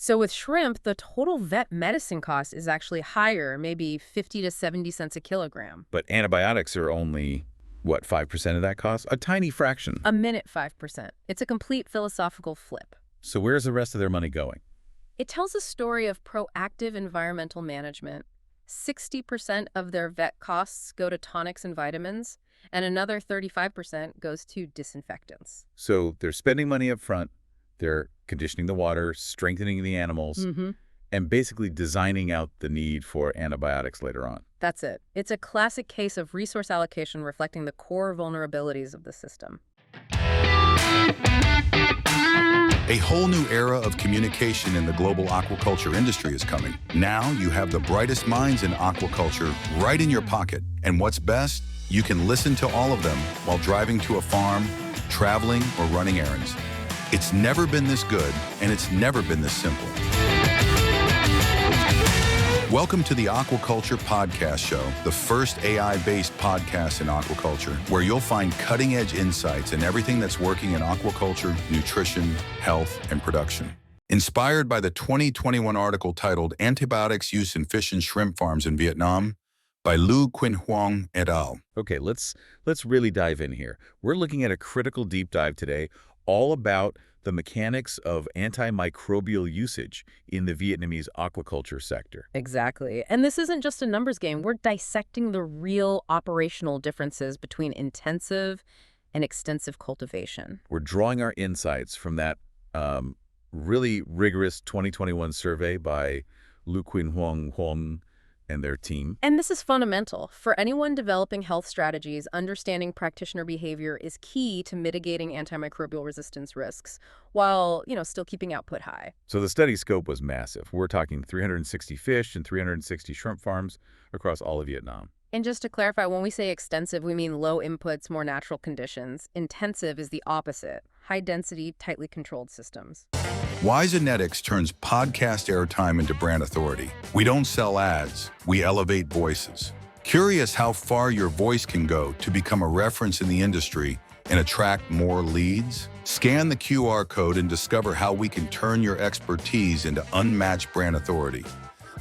So with shrimp, the total vet medicine cost is actually higher, maybe 50 to 70 cents a kilogram. But antibiotics are only, what, 5% of that cost? A tiny fraction. A minute 5%. It's a complete philosophical flip. So where's the rest of their money going? It tells a story of proactive environmental management. 60% of their vet costs go to tonics and vitamins, and another 35% goes to disinfectants. So they're spending money up front, they're conditioning the water, strengthening the animals, and basically designing out the need for antibiotics later on. That's it. It's a classic case of resource allocation reflecting the core vulnerabilities of the system. A whole new era of communication in the global aquaculture industry is coming. Now you have the brightest minds in aquaculture right in your pocket. And what's best? You can listen to all of them while driving to a farm, traveling, or running errands. It's never been this good, and it's never been this simple. Welcome to the Aquaculture Podcast Show, the first AI-based podcast in aquaculture, where you'll find cutting-edge insights in everything that's working in aquaculture, nutrition, health, and production. Inspired by the 2021 article titled Antibiotics Use in Fish and Shrimp Farms in Vietnam by Quynh Huong et al. Okay, let's really dive in here. We're looking at a critical deep dive today, all about the mechanics of antimicrobial usage in the Vietnamese aquaculture sector. Exactly. And this isn't just a numbers game. We're dissecting the real operational differences between intensive and extensive cultivation. We're drawing our insights from that really rigorous 2021 survey by Quynh Huong and their team. And this is fundamental. For anyone developing health strategies, understanding practitioner behavior is key to mitigating antimicrobial resistance risks while, still keeping output high. So the study scope was massive. We're talking 360 fish and 360 shrimp farms across all of Vietnam. And just to clarify, when we say extensive, we mean low inputs, more natural conditions. Intensive is the opposite. High density, tightly controlled systems. Why Genetics turns podcast airtime into brand authority. We don't sell ads, we elevate voices. Curious how far your voice can go to become a reference in the industry and attract more leads? Scan the QR code and discover how we can turn your expertise into unmatched brand authority.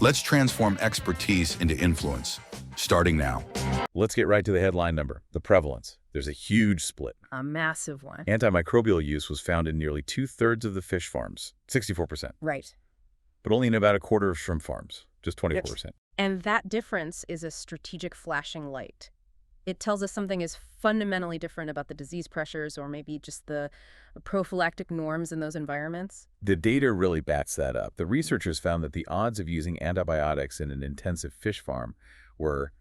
Let's transform expertise into influence, starting now. Let's get right to the headline number, the prevalence. There's a huge split. A massive one. Antimicrobial use was found in nearly 2/3 of the fish farms, 64%. Right. But only in about a quarter of shrimp farms, just 24%. And that difference is a strategic flashing light. It tells us something is fundamentally different about the disease pressures or maybe just the prophylactic norms in those environments. The data really backs that up. The researchers found that the odds of using antibiotics in an intensive fish farm were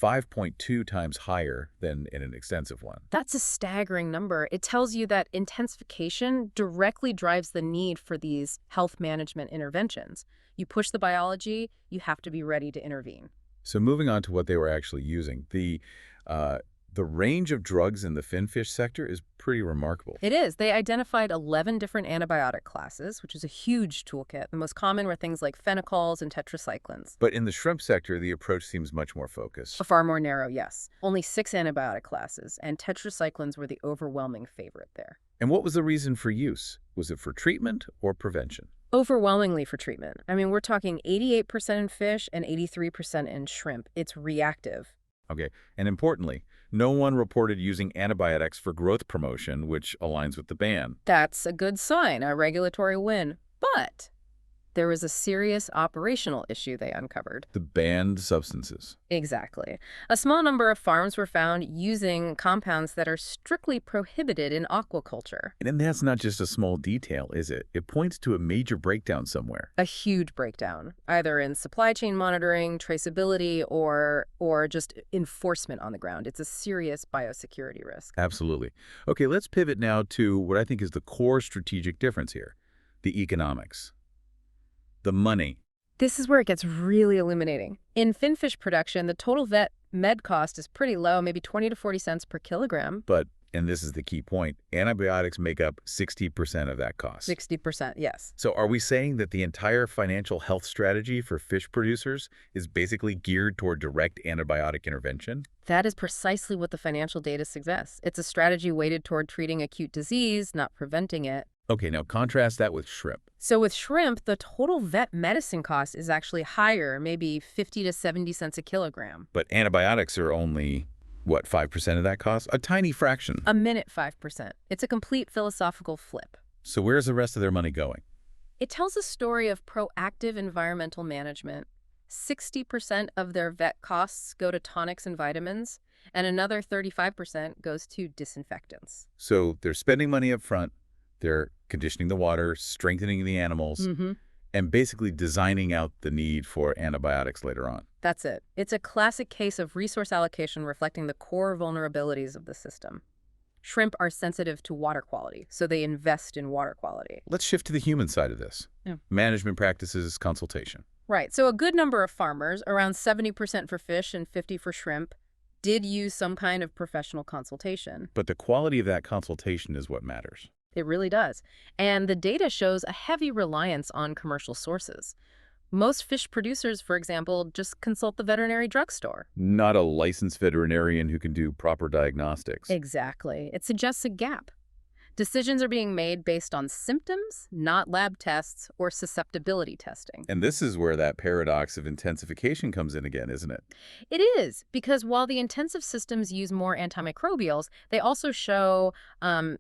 5.2 times higher than in an extensive one. That's a staggering number. It tells you that intensification directly drives the need for these health management interventions. You push the biology, you have to be ready to intervene. So moving on to what they were actually using, the range of drugs in the finfish sector is pretty remarkable. It is. They identified 11 different antibiotic classes, which is a huge toolkit. The most common were things like phenocols and tetracyclines. But in the shrimp sector, the approach seems much more focused. Far more narrow, yes. Only 6 antibiotic classes, and tetracyclines were the overwhelming favorite there. And what was the reason for use? Was it for treatment or prevention? Overwhelmingly for treatment. I mean, we're talking 88% in fish and 83% in shrimp. It's reactive. Okay, and importantly, no one reported using antibiotics for growth promotion, which aligns with the ban. That's a good sign, a regulatory win. But there was a serious operational issue they uncovered. The banned substances. Exactly. A small number of farms were found using compounds that are strictly prohibited in aquaculture. And that's not just a small detail, is it? It points to a major breakdown somewhere. A huge breakdown, either in supply chain monitoring, traceability, or just enforcement on the ground. It's a serious biosecurity risk. Absolutely. Okay, let's pivot now to what I think is the core strategic difference here, the economics. The money. This is where it gets really illuminating. In finfish production, the total vet med cost is pretty low, maybe 20 to 40 cents per kilogram. But, and this is the key point, antibiotics make up 60% of that cost. 60%, yes. So are we saying that the entire financial health strategy for fish producers is basically geared toward direct antibiotic intervention? That is precisely what the financial data suggests. It's a strategy weighted toward treating acute disease, not preventing it. Okay, now contrast that with shrimp. So with shrimp, the total vet medicine cost is actually higher, maybe 50 to 70 cents a kilogram. But antibiotics are only, what, 5% of that cost? A tiny fraction. A minute 5%. It's a complete philosophical flip. So where's the rest of their money going? It tells a story of proactive environmental management. 60% of their vet costs go to tonics and vitamins, and another 35% goes to disinfectants. So they're spending money up front, they're conditioning the water, strengthening the animals, and basically designing out the need for antibiotics later on. That's it. It's a classic case of resource allocation reflecting the core vulnerabilities of the system. Shrimp are sensitive to water quality, so they invest in water quality. Let's shift to the human side of this. Yeah. Management practices, consultation. Right. So a good number of farmers, around 70% for fish and 50% for shrimp, did use some kind of professional consultation. But the quality of that consultation is what matters. It really does. And the data shows a heavy reliance on commercial sources. Most fish producers, for example, just consult the veterinary drugstore. Not a licensed veterinarian who can do proper diagnostics. Exactly. It suggests a gap. Decisions are being made based on symptoms, not lab tests or susceptibility testing. And this is where that paradox of intensification comes in again, isn't it? It is, because while the intensive systems use more antimicrobials, they also show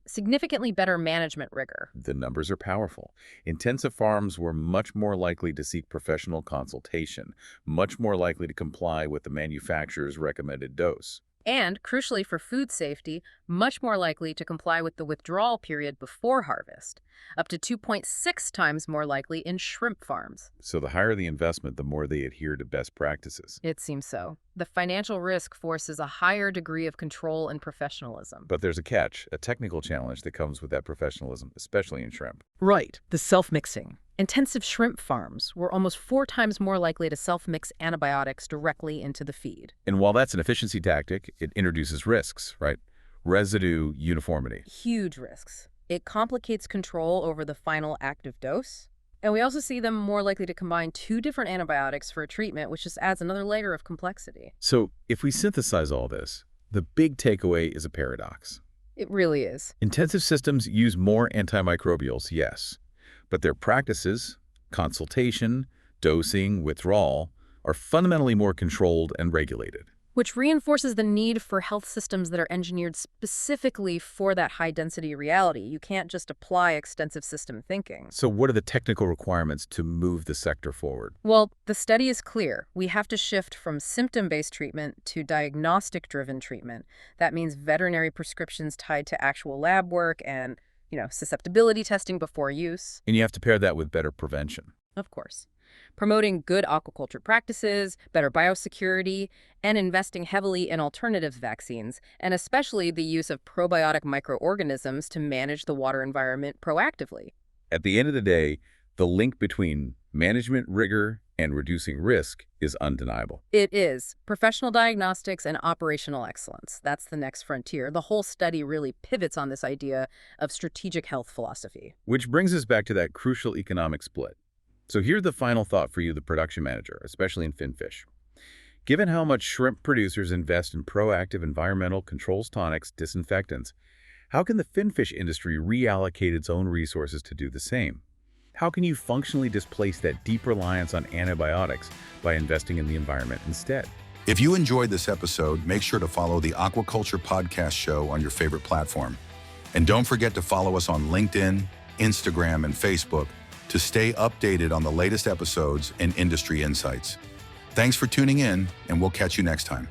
significantly better management rigor. The numbers are powerful. Intensive farms were much more likely to seek professional consultation, much more likely to comply with the manufacturer's recommended dose. And, crucially for food safety, much more likely to comply with the withdrawal period before harvest, up to 2.6 times more likely in shrimp farms. So the higher the investment, the more they adhere to best practices. It seems so. The financial risk forces a higher degree of control and professionalism. But there's a catch, a technical challenge that comes with that professionalism, especially in shrimp. Right, the self-mixing. Intensive shrimp farms were almost 4 times more likely to self-mix antibiotics directly into the feed. And while that's an efficiency tactic, it introduces risks, right? Residue uniformity. Huge risks. It complicates control over the final active dose. And we also see them more likely to combine 2 different antibiotics for a treatment, which just adds another layer of complexity. So if we synthesize all this, the big takeaway is a paradox. It really is. Intensive systems use more antimicrobials, yes. But their practices, consultation, dosing, withdrawal, are fundamentally more controlled and regulated. Which reinforces the need for health systems that are engineered specifically for that high-density reality. You can't just apply extensive system thinking. So what are the technical requirements to move the sector forward? Well, the study is clear. We have to shift from symptom-based treatment to diagnostic-driven treatment. That means veterinary prescriptions tied to actual lab work and susceptibility testing before use. And you have to pair that with better prevention. Of course. Promoting good aquaculture practices, better biosecurity, and investing heavily in alternative vaccines, and especially the use of probiotic microorganisms to manage the water environment proactively. At the end of the day, the link between management rigor and reducing risk is undeniable. It is. Professional diagnostics and operational excellence. That's the next frontier. The whole study really pivots on this idea of strategic health philosophy. Which brings us back to that crucial economic split. So here's the final thought for you, the production manager, especially in finfish. Given how much shrimp producers invest in proactive environmental controls, tonics, disinfectants, how can the finfish industry reallocate its own resources to do the same? How can you functionally displace that deep reliance on antibiotics by investing in the environment instead? If you enjoyed this episode, make sure to follow the Aquaculture Podcast Show on your favorite platform. And don't forget to follow us on LinkedIn, Instagram, and Facebook to stay updated on the latest episodes and industry insights. Thanks for tuning in, and we'll catch you next time.